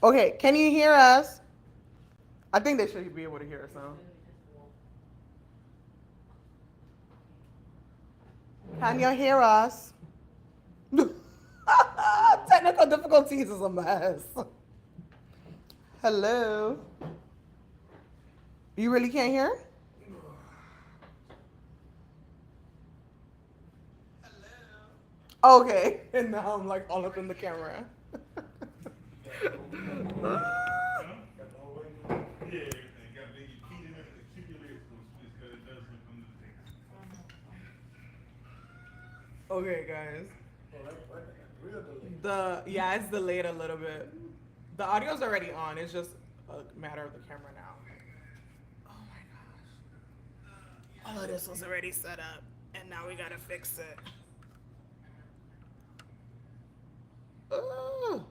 Okay, can you hear us? I think they should be able to hear us now. Can you hear us? Technical difficulties is a mess. Hello. You really can't hear? Okay. And now I'm like all up in the camera. Okay, guys. It's delayed a little bit. The audio's already on. It's just a matter of the camera now. Oh my gosh. All of this was already set up, and now we gotta fix it. Ooh.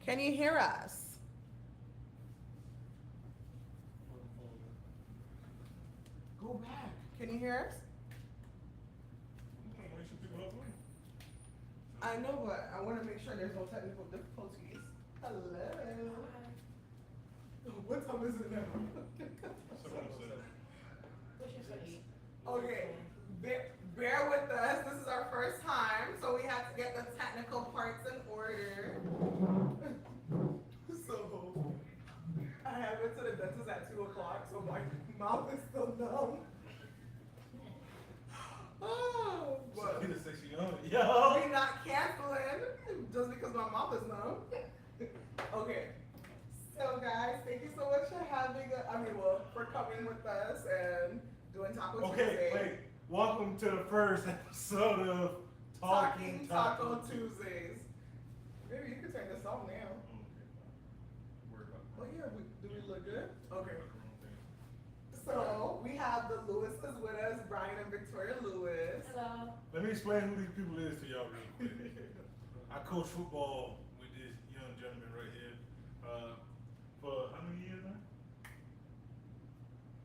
Can you hear us? Go back. Can you hear us? I know, but I want to make sure there's no technical difficulties. Hello. What time is it now? Okay, bear with us. This is our first time, so we have to get the technical parts in order. So, I have been to the dentist at 2 o'clock, so my mouth is still numb. Oh, but we're not canceling just because my mouth is numb. Okay. So guys, thank you so much for for coming with us and doing Taco Tuesday. Okay, wait. Welcome to the first episode of Talking Taco Tuesdays. Maybe you can turn this off now. Oh yeah, do we look good? Okay. So we have the Lewises with us, Brian and Victoria Lewis. Hello. Let me explain who these people is to y'all real quick. I coach football with this young gentleman right here. For how many years now?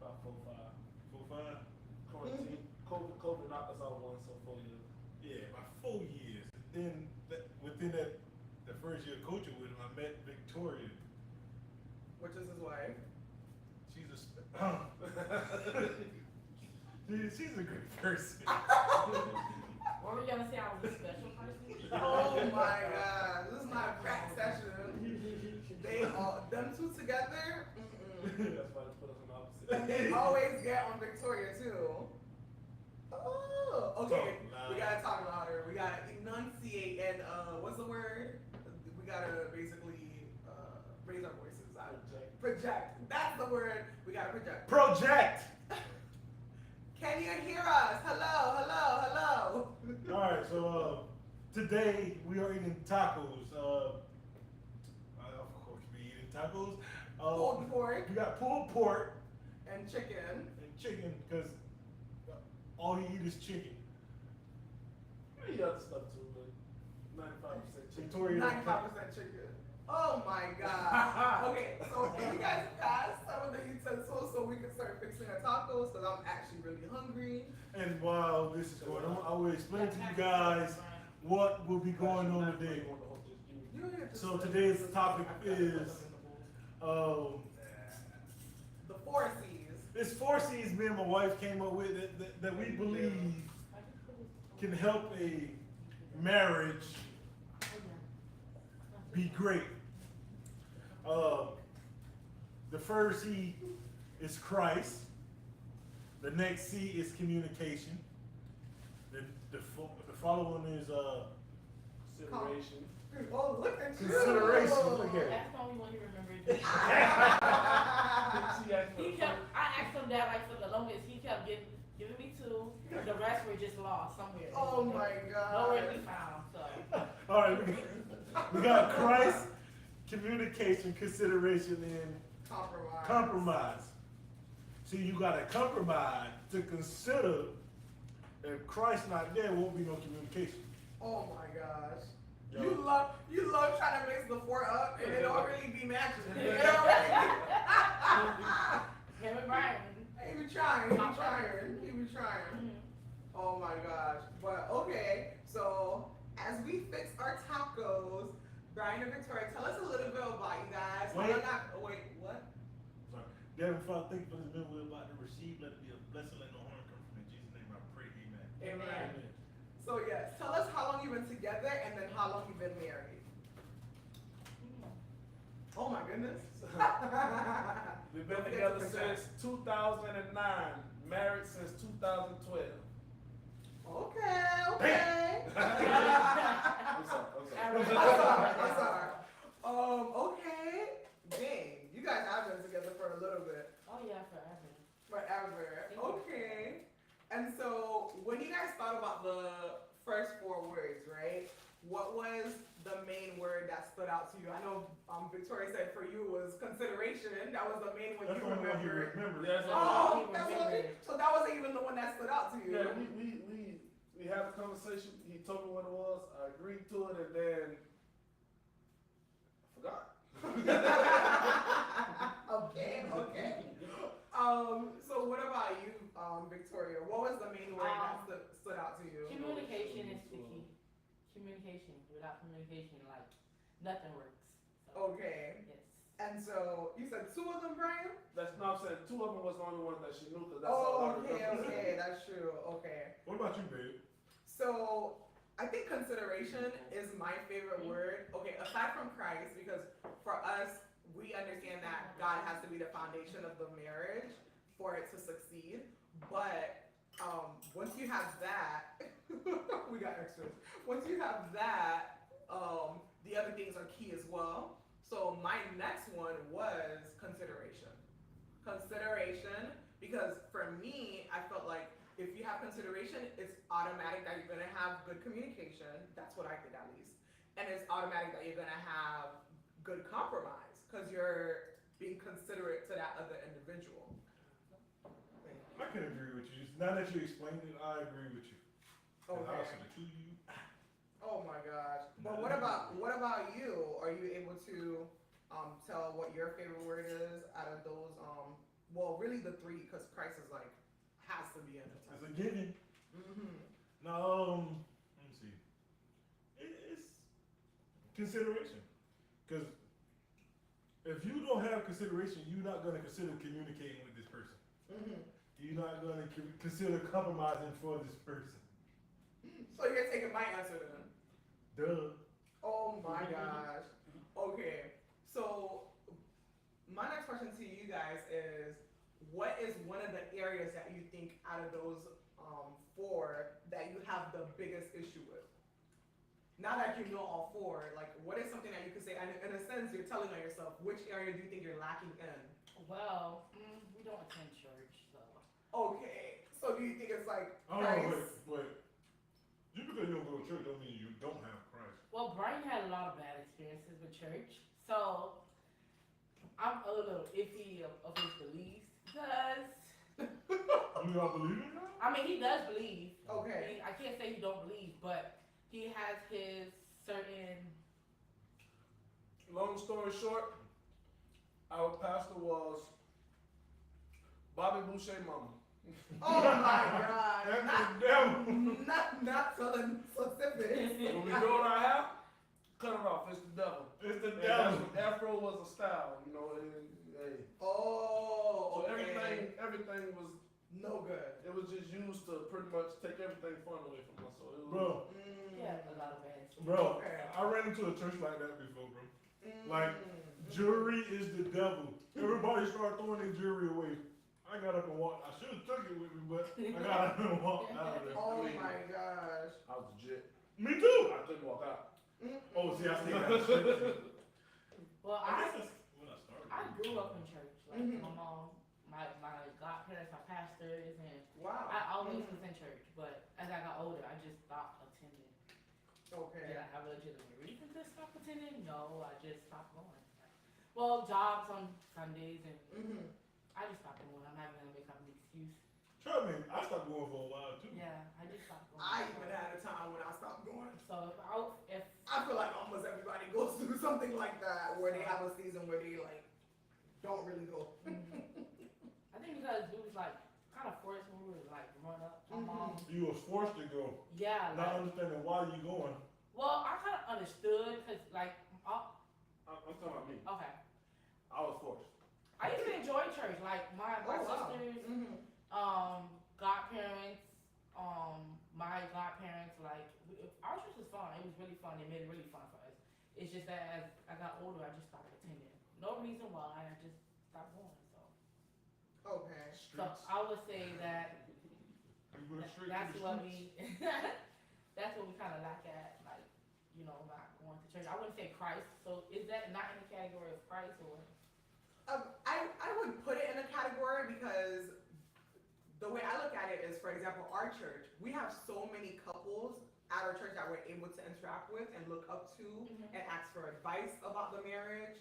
About 4, 5. 4, 5? Quarantine. COVID knocked us out once, so 4 years. Yeah, about 4 years. Then within the first year coaching with him, I met Victoria. Which is his wife. She's she's a great person. What were you gonna say? I was a special person? Oh my god, this is not a crack session. Them two together. That's why they put us on opposite. And they always get on Victoria too. Oh, okay. We gotta talk louder. We gotta enunciate and what's the word? We gotta basically raise our voices. Project. That's the word. We gotta project. Project. Can you hear us? Hello, hello, hello. All right, so today we are eating tacos. Of course, we eating tacos. Pulled pork. We got pulled pork and chicken. And chicken, because all he eat is chicken. We eat other stuff too, but 95% chicken. Victoria. 95% chicken. Oh my god. Okay, so can you guys pass some of the utensils so we can start fixing our tacos? Because I'm actually really hungry. And while this is going on, I will explain to you guys what will be going on today. So today's topic is the 4 C's. It's 4 C's me and my wife came up with that we believe can help a marriage be great. The first C is Christ. The next C is communication. The following is Consideration. Oh, look at you. Consideration. Look at it. That's the only one he remembered. I asked him that like for the longest. He kept giving me 2. The rest were just lost somewhere. Oh my god. Nowhere to be found. So. All right, we got Christ, communication, consideration, and Compromise. Compromise. See, you gotta compromise to consider if Christ not there, won't be no communication. Oh my gosh. Yo. You love trying to mix the four up and it don't really be matching. It don't really Him and Brian. He be trying. Oh my gosh. But okay, so as we fix our tacos, Brian and Victoria, tell us a little bit about you guys. Wait. Wait, what? Sorry. Then if I think for this minute we're about to receive, let it be a blessing, let no harm come from it. In Jesus' name I pray, amen. Amen. So yes, tell us how long you've been together and then how long you've been married. Oh my goodness. We've been together since 2009, married since 2012. Okay. I'm sorry. I'm sorry. Okay. Dang, you guys have been together for a little bit. Oh yeah, forever. Forever. Okay. And so, when you guys thought about the first 4 words, right? What was the main word that stood out to you? I know Victoria said for you was consideration. That was the main one That's you the only one you remembered. remember. Yes, Oh, He that's remembered. what, so that wasn't even the one that stood out to you. Yeah, we had a conversation. He told me what it was. I agreed to it, and then I forgot. Okay. So what about you, Victoria? What was the main word that stood out to you? Communication is the key. Communication. Without communication, like nothing works. So, Okay. Yes. And so you said 2 of them, Brian? That's not saying 2 of them was the only one that she knew, because that's all Oh, I okay, remember. that's true. Okay. What about you, babe? So I think consideration is my favorite word. Okay, aside from Christ, because for us, we understand that God has to be the foundation of the marriage for it to succeed. But once you have that, we got extras. Once you have that, the other things are key as well. So my next one was consideration. Consideration, because for me, I felt like if you have consideration, it's automatic that you're gonna have good communication. That's what I did at least. And it's automatic that you're gonna have good compromise because you're being considerate to that other individual. I can agree with you. Now that you explained it, I agree with you. The Okay. house of the 2 you. Oh my gosh. But what about you? Are you able to tell what your favorite word is out of those? Well, really the 3, because Christ is like has to be in it. It's a given. Mm-hmm. No, let me see. It's consideration. Because if you don't have consideration, you're not going to consider communicating with this person. Mm-hmm. You're not going to consider compromising for this person. So you're taking my answer then. Duh. Oh my gosh. Okay. So my next question to you guys is, what is one of the areas that you think out of those 4 that you have the biggest issue with? Now that you know all 4, like what is something that you could say, and in a sense you're telling on yourself, which area do you think you're lacking in? Well, we don't attend church, so. Okay. So do you think it's like Oh, Christ? wait. Just because you don't go to church don't mean you don't have Christ. Well, Brian had a lot of bad experiences with church, so I'm a little iffy of his beliefs because You don't believe in God? I mean he does believe. Okay. I can't say he don't believe, but he has his certain. Long story short, our pastor was Bobby Boucher mama. Oh my God. That's the devil. Not telling specifics. When we grow our hair, cut it off. It's the devil. It's the And devil. Afro was a style, you know. Hey. Oh, So okay. everything was. No good. It was just used to pretty much take everything fun away from us. So it was, Bro, Yeah, a lot of bad experiences. bro, Okay. I ran into a church like that before, bro. Mm. Like, jewelry is the devil. Everybody started throwing their jewelry away. I got up and walked. I should have took it with me, but I got up and walked out of there. Oh my gosh. I was legit. Me too. I couldn't walk out. Oh, see, I still got shit. Well, I guess that's when I started. I grew up in church. Like Mhm. my mom, my godparents are pastors, and Wow. I always was in church. But as I got older, I just stopped attending. Did Okay. I have a legitimate reason to stop attending? No, I just stopped going. Well, jobs on Sundays, and Mm-hmm. I just stopped going. I'm not even gonna make up an excuse. Trust me, I stopped going for a while too. Yeah, I just stopped going. I even had a time when I stopped going. So if I feel like almost everybody goes through something like that where they have a season where they like don't really go. I think because we was like kind of forced when we were like growing up. My mom, You was forced to go, yeah, not like, understanding why you going. well, I kind of understood because like, I'm talking about me. okay, I was forced. I used to enjoy church. Like my Oh, wow. sisters, Mm-hmm. godparents, my godparents, like our church was fun. It was really fun. It made it really fun for us. It's just that as I got older, I just stopped attending. No reason why. I just stopped going. Okay. So Streets. I would say that You went straight that's to the what streets. we that's what we kind of lack at, like, you know, not going to church. I wouldn't say Christ. So is that not in the category of Christ or? I would put it in a category because the way I look at it is, for example, our church, we have so many couples at our church that we're able to interact with and look up to and ask for advice about the marriage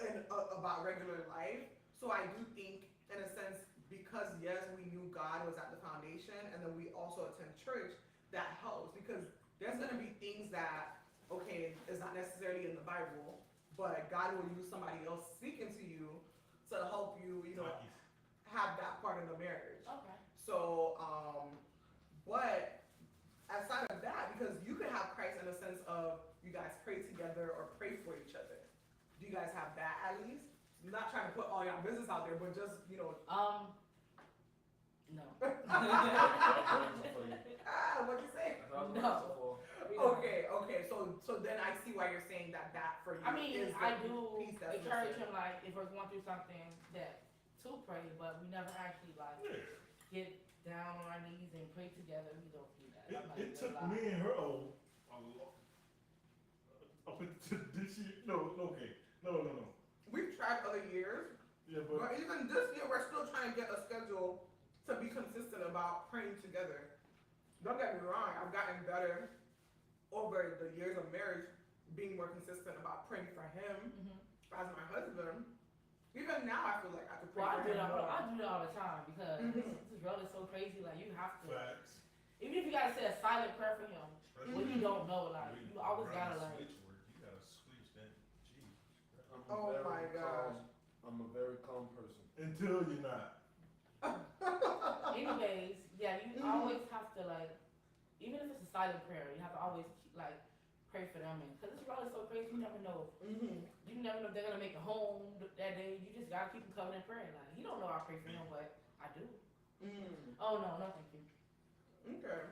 and about regular life. So I do think, in a sense, because yes, we knew God was at the foundation, and then we also attend church, that helps because there's gonna be things that, okay, it's not necessarily in the Bible, but God will use somebody else speaking to you to help you, you know, have that part of the marriage. Okay. So, but aside of that, because you could have Christ in the sense of you guys pray together or pray for each other. Do you guys have that at least? I'm not trying to put all your business out there, but just, you know. No. What'd you say? No. Okay. So then I see why you're saying that for you. I mean, is the I do piece that's encourage missing. him, like, if we're going through something, that to pray, but we never actually like get down on our knees and pray together. We don't do that. I'm not It even took gonna lie. me and her a lot. Up until this year. No. We've tried other years, Yeah, but even this year we're still trying to get a schedule to be consistent about praying together. Don't get me wrong, I've gotten better over the years of marriage, being more consistent about praying for him as my husband. Even now, I feel like I could pray Well, I for do him that. more. I do that all the time because Mhm. this world is so crazy. Like, you have to, facts. even if you gotta say a silent prayer for him, when you don't know, like, you always gotta like. Switch work. You gotta switch that. Jeez. Oh my gosh. I'm a very calm person. Until you're not. Anyways, yeah, you Mhm. always have to like, even if it's a silent prayer, you have to always like pray for them, and because this world is so crazy, you never know. Mhm. You never know if they're gonna make it home that day. You just gotta keep them covered in prayer. Like, he don't know I pray for him, but I do. Oh no, no, thank you. Okay.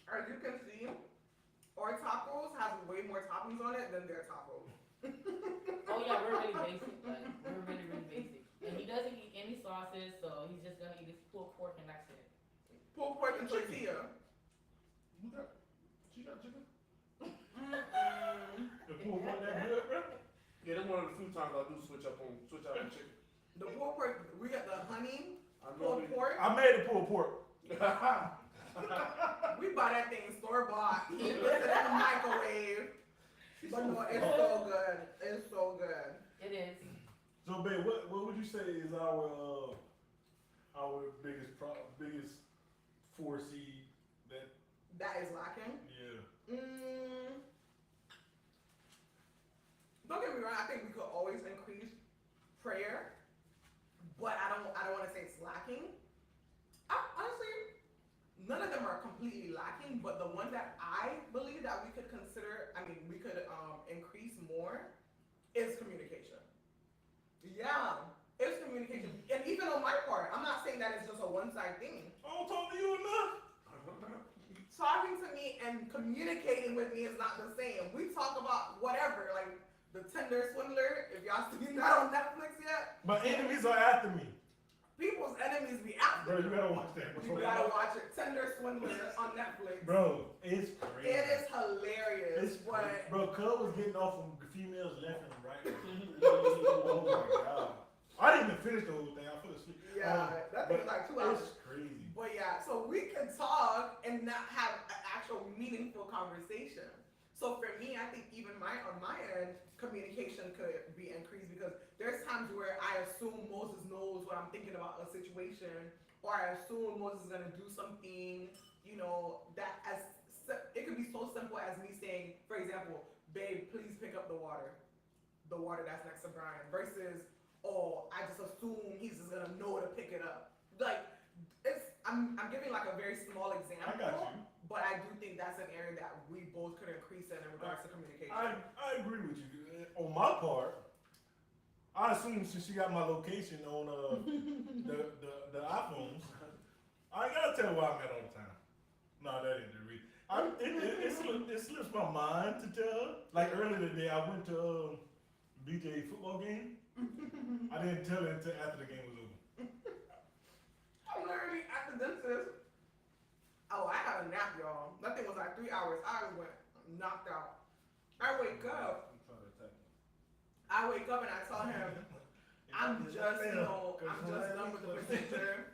As you can see, our tacos have way more toppings on it than their tacos. Oh yeah, we're really basic. Like, we're really, really basic. And he doesn't eat any sauces, so he's just gonna eat his pulled pork and that's it. Pulled pork and tortilla. You got, she got chicken? The pool wasn't that good, bro? Yeah, that's one of the few times I do switch out on chicken. The pulled pork, we got the honey I pulled know pork. I made a pulled pork. We buy that thing store bought. He puts it in the microwave. But no, it's so good. It's so good. It is. So, babe, what would you say is our biggest 4C That is lacking. yeah. Don't get me wrong. I think we could always increase prayer, but I don't want to say it's lacking. Honestly, none of them are completely lacking, but the one that I believe that we could consider, we could increase more is communication. Yeah, it's communication. And even on my part, I'm not saying that it's just a one-side thing. I don't talk to you enough. Talking to me and communicating with me is not the same. We talk about whatever, like the Tinder Swindler, if y'all seen that on Netflix yet. My enemies are after me. People's enemies be after Bro, you. you gotta watch that. Bro. You gotta watch it. Tinder Swindler on Netflix. Bro, it's crazy. It is hilarious, but Bro, Cub was getting off from females left and right. Oh my god. I didn't even finish the whole thing. I fell asleep. yeah, that thing's like 2 hours. It's crazy. But yeah, so we can talk and not have an actual meaningful conversation. So for me, I think even on my end, communication could be increased because there's times where I assume Moses knows what I'm thinking about a situation, or I assume Moses is gonna do something, that it could be so simple as me saying, for example, babe, please pick up the water that's next to Brian, versus, oh, I just assume he's just gonna know to pick it up. Like, I'm giving like a very small example. I got you. But I do think that's an area that we both could increase in regards to communication. I agree with you. On my part, I assume since she got my location on the iPhones, I ain't gotta tell her where I'm at all the time. No, that ain't the reason. It slips my mind to tell her. Like earlier today, I went to BJ football game. I didn't tell her until after the game was over. I'm literally at the dentist. Oh, I had a nap, y'all. That thing was like 3 hours. I went knocked out. I wake up. I wake up and I tell him, I'm just done with the procedure.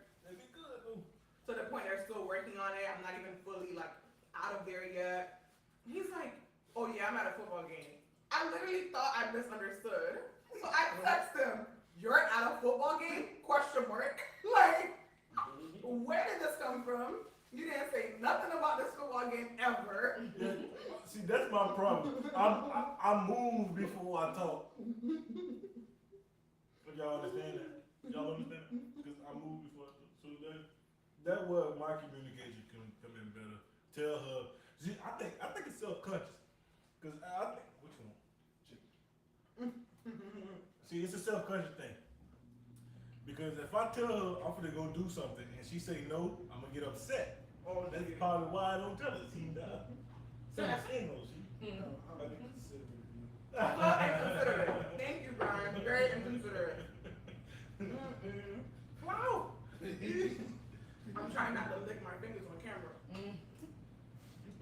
To the point they're still working on it. I'm not even fully like out of there yet. He's like, oh yeah, I'm at a football game. I literally thought I misunderstood. So I text him, you're at a football game? Question mark. Like, where did this come from? You didn't say nothing about this football game ever. Yeah, see, that's my problem. I move before I talk. Y'all understand that? Y'all understand that? Because I move before I talk. So that where my communication can come in better. Tell her. See, I think it's self-conscious. Because I think, which one? See, it's a self-conscious thing. Because if I tell her I'm gonna go do something and she say no, I'm gonna get upset. Oh, that's probably why I don't tell her. See, Inconsiderate. Thank you, Brian. Very inconsiderate. Wow. I'm trying not to lick my fingers on camera.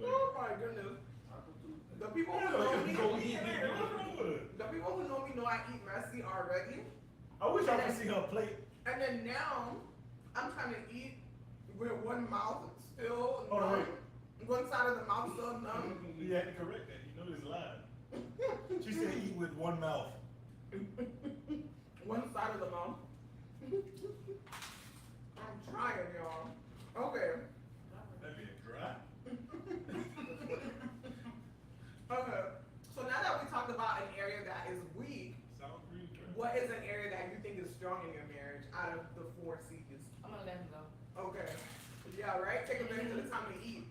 Oh my goodness. The people who know me know I eat messy already. I wish I could see her plate. And then now, I'm trying to eat with one mouth still Oh, numb. wait. One side of the mouth still numb. You had to correct that. You know this lie. She said eat with one mouth. One side of the mouth. I'm trying, y'all. Okay. That'd be a dry. Okay. So now that we talked about an area that is weak, what is an area that you think is strong in your marriage out of the 4 C's? I'm gonna let him go. Okay. Yeah, right? Take advantage of the time to eat.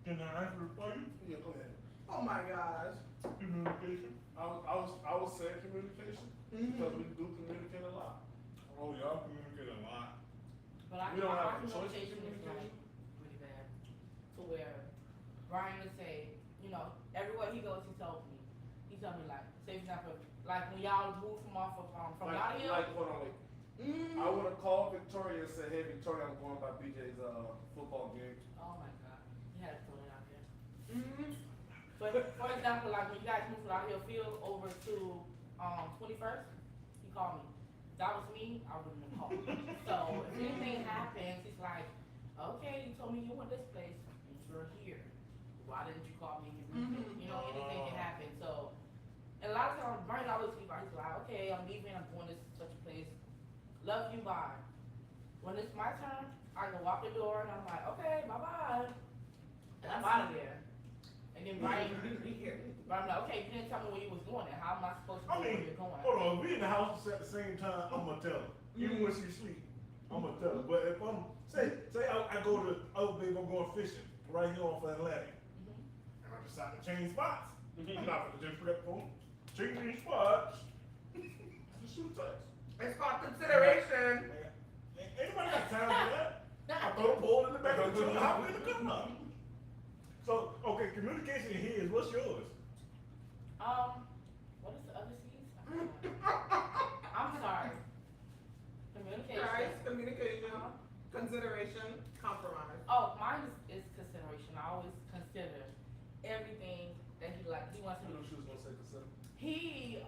Can I answer it for you? Yeah, go ahead. Oh my gosh. Communication. I was saying communication because we do communicate a lot. Oh, y'all communicate a lot. But I We don't my have a choice to communication is communicate. really bad. To where Brian would say, everywhere he goes, he tells me. He tells me like, say for example, like when y'all moved from off of from Notting Hill. Like hold on, I would have called Victoria and said, hey Victoria, I'm going by BJ's football game. Oh my God, you had to throw it out there. But for example, like when you guys moved from Notting Hill Field over to 21st, he called me. If that was me, I wouldn't have called. So if anything happens, he's like, okay, you told me you went this place, and you're here. Why didn't you call me? Anything can happen. So, and a lot of times, Brian always keeps like, okay, I'm leaving, I'm going to such a place. Love you, bye. When it's my turn, I go walk the door, and I'm like, okay, bye-bye. And I'm out of there. And then Brian, I'm like, okay, you didn't tell me where you was going, and how am I supposed to know where you're going? Hold on, we in the house at the same time, I'm gonna tell her. Even when she sleep, I'm gonna tell her. But if I'm, say I go to, babe, I'm going fishing, right here off Atlantic. And I decide to change spots. I'm not gonna just prep phone. Change spots. Just shoot a text. It's called consideration. Anybody got time for that? I throw the pole in the back of the truck, hop in the car. So, okay, communication here is, what's yours? What is the other C's? I'm sorry. Communication. Guys, communication, consideration, compromise. Oh, mine is consideration. I always consider everything that he wants I to knew do. she was gonna say consider. He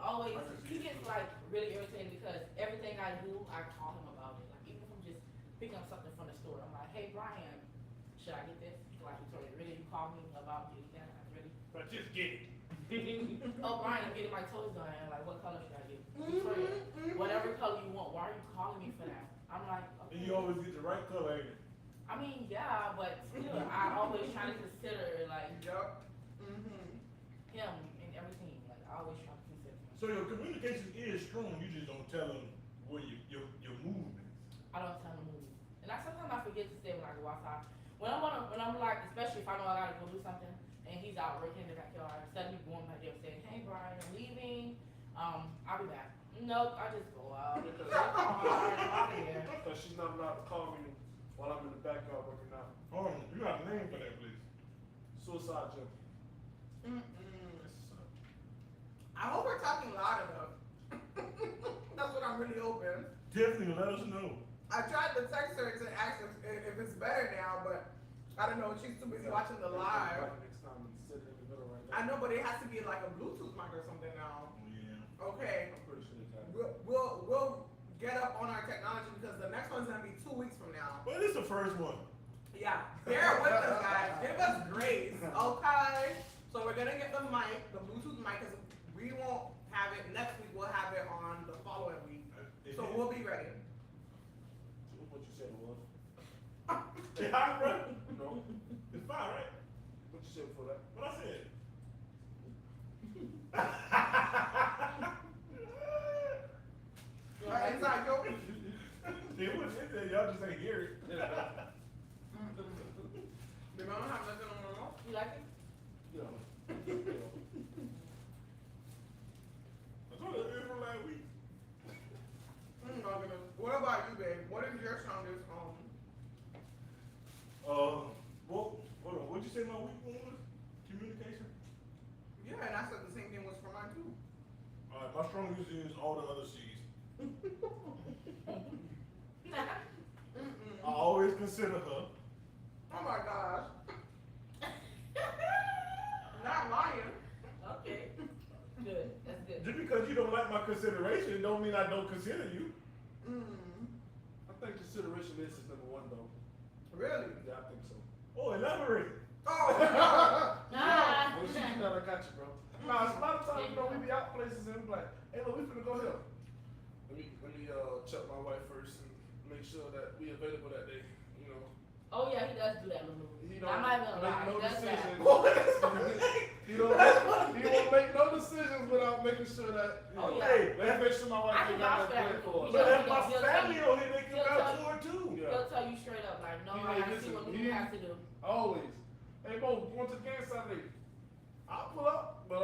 gets like really irritated because everything I do, I call him about it. Like even if I'm just picking up something from the store. I'm like, hey Brian, should I get this? He's like, Victoria, really? You called me about getting that? I'm really? But just get it. Oh, Brian, I'm getting my toes done. Like, what color should I get? Victoria, whatever color you want. Why are you calling me for that? I'm like, okay. And you always get the right color, ain't it? I mean, yeah, but still, I always try to consider like Yup. him and everything. Like, I always try to consider him. So your communication is strong. You just don't tell them where your movement is. I don't tell him to move. And sometimes I forget to say when I go outside. When I'm like, especially if I know I gotta go do something and he's out working in the backyard, instead of me going back there and saying, hey Brian, I'm leaving, I'll be back. Nope, I just go out. I'm out of here. Because she's not allowed to call me while I'm in the backyard working out. Oh, you got a name for that place. Suicide gym. I hope we're talking loud enough. That's what I'm really hoping. Definitely let us know. I tried to text her to ask if it's better now, but I don't know. She's too busy watching the live. Next time and sit in the middle right now. I know, but it has to be like a Bluetooth mic or something now. Yeah. Okay. I'm pretty sure they got it. We'll get up on our technology because the next one's gonna be 2 weeks from now. Well, this is the first one. Yeah, bear with us, guys. Give us grace, okay? So we're gonna get the mic, the Bluetooth mic, because we won't have it next week. We'll have it on the following week. So we'll be ready. What you said it was? It's hot, bro. No. It's fine, right? What you said before that? What I said. Inside joke. It was in there, y'all just ain't hear it. The mama have nothing on the wall. You like it? Yeah. I told you it from last week. My goodness. What about you, babe? What is your strongest Well, hold on. What'd you say my weak one was? Communication? Yeah, and I said the same thing was for mine too. Alright, my strongest is all the other C's. I always consider her. Oh my gosh. Not lying. Okay. Good. That's good. Just because you don't like my consideration don't mean I don't consider you. I think consideration is number one though. Really? Yeah, I think so. Oh, elaborate. Oh. Ah. Well, she's not, I got you, bro. Nah, it's a lot of times, you know, we be out places and we be like, hey, look, we finna go here. Let me check my wife first and make sure that we available that day, you know. Oh yeah, he does do that, Lulu. He I'm not even gonna lie. make no He does that. decisions. Hey, He won't make no decisions without making sure that, you know, Oh, yeah. let's make sure my wife I can ain't got vouch for that that. plan for us. but if my He'll tell family you. on here, they can He'll vouch tell for it too. Yeah. He'll tell you straight up, like, no, He I ain't see listen. what He you ain't- have to do. Always. Hey, Mo, going to the game Saturday. I'll pull up, but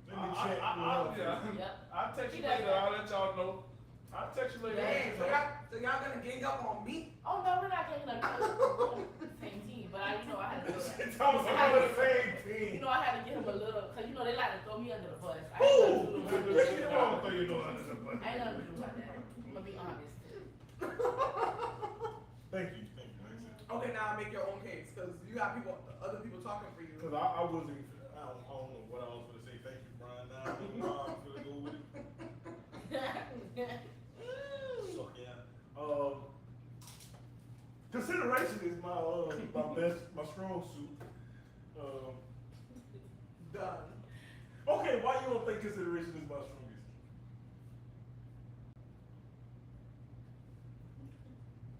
Let me check. Yep. I'll text He you does later. that. I'll let y'all know. I'll text you later. Dang, so y'all gonna gang up on me? Oh no, we're not getting like the same team, but I had to do that. It's almost all the same You thing. know, I had to get him a little, cause you know they like to throw me under the bus. I ain't Ooh, nothing to do look with at that. all throw you know under the bus. I ain't nothing to do with that. I'm gonna be honest. Thank you, thank you. Okay, now make your own case, cause you got other people talking for you. Because I wasn't, I don't know what I was going to say. Thank you, Brian. Now I don't know how I'm going to go with it. So, yeah. Consideration is my strong suit. Done. Okay, why you don't think consideration is my strongest?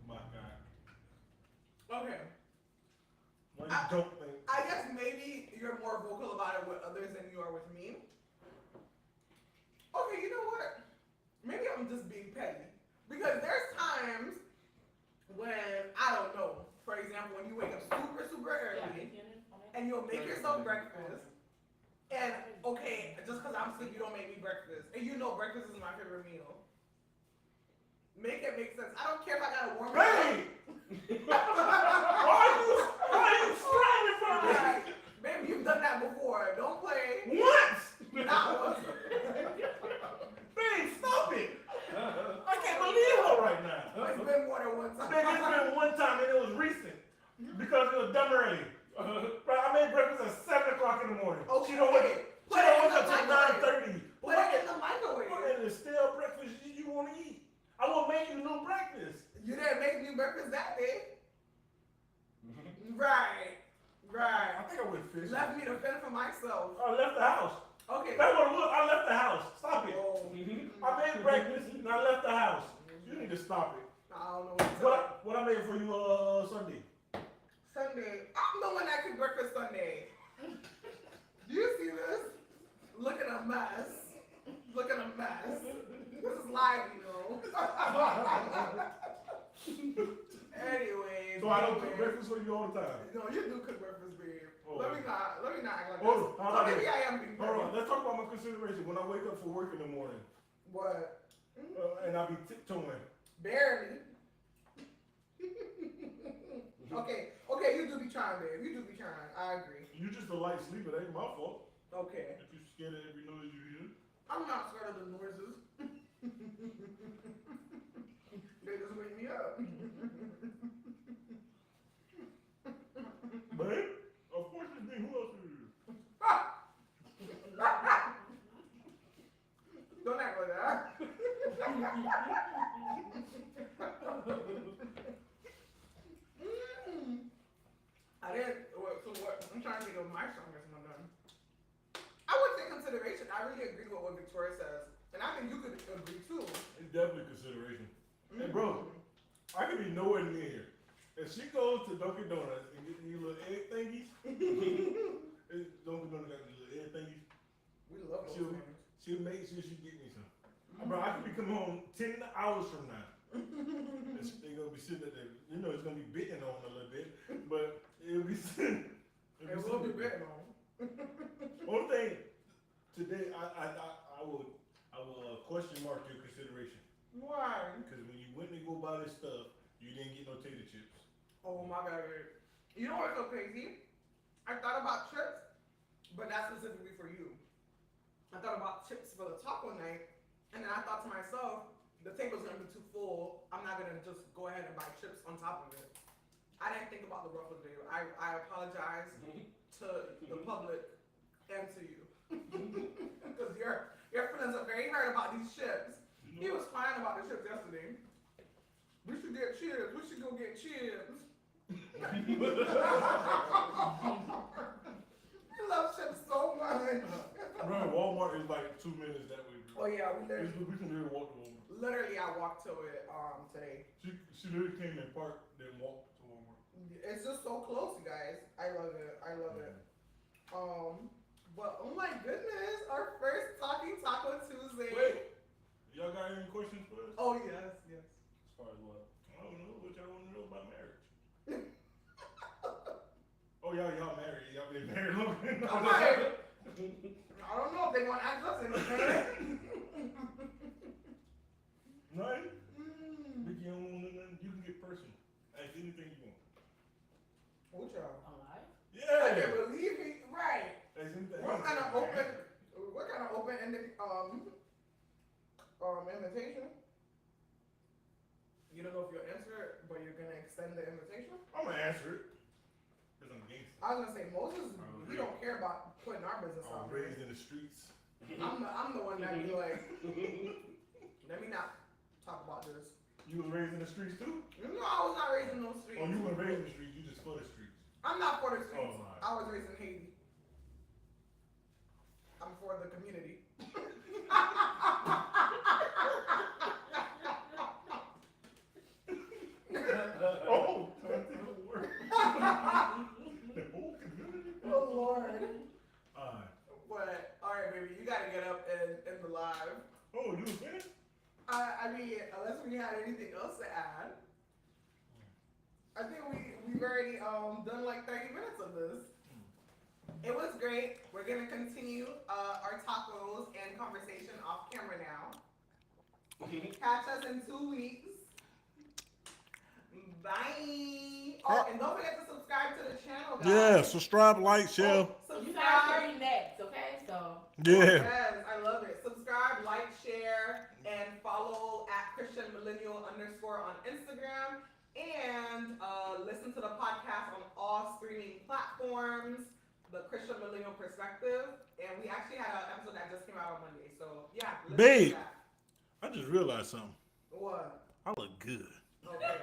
My God. Okay. Why you don't think? I guess maybe you're more vocal about it with others than you are with me. Okay, you know what? Maybe I'm just being petty. Because there's times when, I don't know, for example, when you wake up super early and you'll make yourself breakfast. And, okay, just because I'm sick, you don't make me breakfast. And you know breakfast is my favorite meal. Make it make sense. I don't care if I gotta warm it up. Hey! Why are you striving for me? Like, baby, you've done that before. Don't play. What? Not once. Babe, stop it! I can't believe her right now. It's been more than one time. Baby, it's been one time and it was recent. Because it was dumb early. Right, I made breakfast at 7 o'clock in the morning. Okay. She don't wake Put it in up the till microwave. 9:30. Put it in the microwave. What is the stale breakfast you want to eat? I will make you new breakfast. You didn't make me breakfast think I went fishing. Left me to fend for myself. I left the house. Okay. That's what it was. I left the house. Stop it. Oh, I made breakfast and I left the house. You need to stop it. I don't know what What I made for you Sunday? Sunday. I'm the one that cooked breakfast Sunday. Do you see this? Look at a mess. Look at a mess. This is live, you know. Anyways. So I don't cook breakfast for you all the time. No, you do cook breakfast, babe. Oh. Let me not act like Hold this. on. How So about maybe this? I am being Hold on. petty. Let's talk about my consideration. When I wake up for work in the morning, What? and I be tiptoeing. Barely. Okay, you do be trying, babe. You do be trying. I agree. You just a light sleeper. That ain't my fault. Okay. If you scared of every noise you hear. I'm not scared of the noises. They just wake me up. Babe, of course it's me. Who else is it? Don't act like that. I didn't. So what? I'm trying to think of my strongest one. I would say consideration. I really agree with what Victoria says, and I think you could agree too. It's definitely consideration. Hey, bro, I could be nowhere near here. If she goes to Dunkin' Donuts and get these little egg thingies, Dunkin' Donuts got these little egg thingies. We love those She'll, things. she'll make sure she get me some. Bro, I could be coming home 10 hours from now. They're gonna be sitting there. You know, it's gonna be bitten on a little bit, but it'll be sitting. It will be betting on. Only thing today, I will question mark your consideration. Why? Because when you went to go buy this stuff, you didn't get no tater chips. Oh my God. You know what's so crazy? I thought about chips, but not specifically for you. I thought about chips for the taco night, and then I thought to myself, the table's gonna be too full. I'm not gonna just go ahead and buy chips on top of it. I didn't think about the Ruffles video. I apologize to the public and to you. Because your feelings are very hurt about these chips. He was crying about the chips yesterday. We should get chips. We should go get chips. I love chips so much. Bro, Walmart is like 2 minutes that way, bro. Oh yeah, we We can really walk to Walmart. literally I walked to it today. She literally came in park, then walked to Walmart. It's just so close, you guys. I love it. I love it. But oh my goodness, our first Talking Taco Tuesday. Wait, y'all got any questions for us? Oh yes, yes. As far as what? I don't know what y'all want to know about marriage. Oh, y'all married. Y'all been married long enough. I'm like, I don't know if they want to ask us anything. Nothing? Vicky, you don't want nothing? You can get personal. Ask anything you want. What y'all? Alive? I Yeah! can't believe it. Right. Ask anything. What kind of open-ended invitation? You don't know if you'll answer it, but you're gonna extend the invitation? I'm gonna answer it. Because I'm gangster. I was gonna say Moses, we don't care about putting our business I out was there. raised in the streets. I'm the one that be like, let me not talk about this. You was raised in the streets too? No, I was not raised in those streets. Oh, you weren't raised in the streets, you just for the streets. I'm not for the streets. Oh, my. I was raised in Haiti. I'm for the community. Oh, that didn't work. The whole community? Oh Lord. Alright. But all right, baby, you gotta get up and the live. Oh, you was finished? I mean, unless we had anything else to add. I think we've already done like 30 minutes of this. It was great. We're gonna continue our tacos and conversation off camera now. Catch us in 2 weeks. Bye. Oh, and don't forget to subscribe to the channel, guys. Yeah, subscribe, like, share. You guys Subscribe. are next, okay? So. Yeah. Yes, I love it. Subscribe, like, share, and follow at @ChristianMillennial_ on Instagram. And listen to the podcast on all streaming platforms, The Christian Millennial Perspective. And we actually had an episode that just came out on Monday. So, yeah. listen to Babe. that. I just realized something. What? I look good. Okay.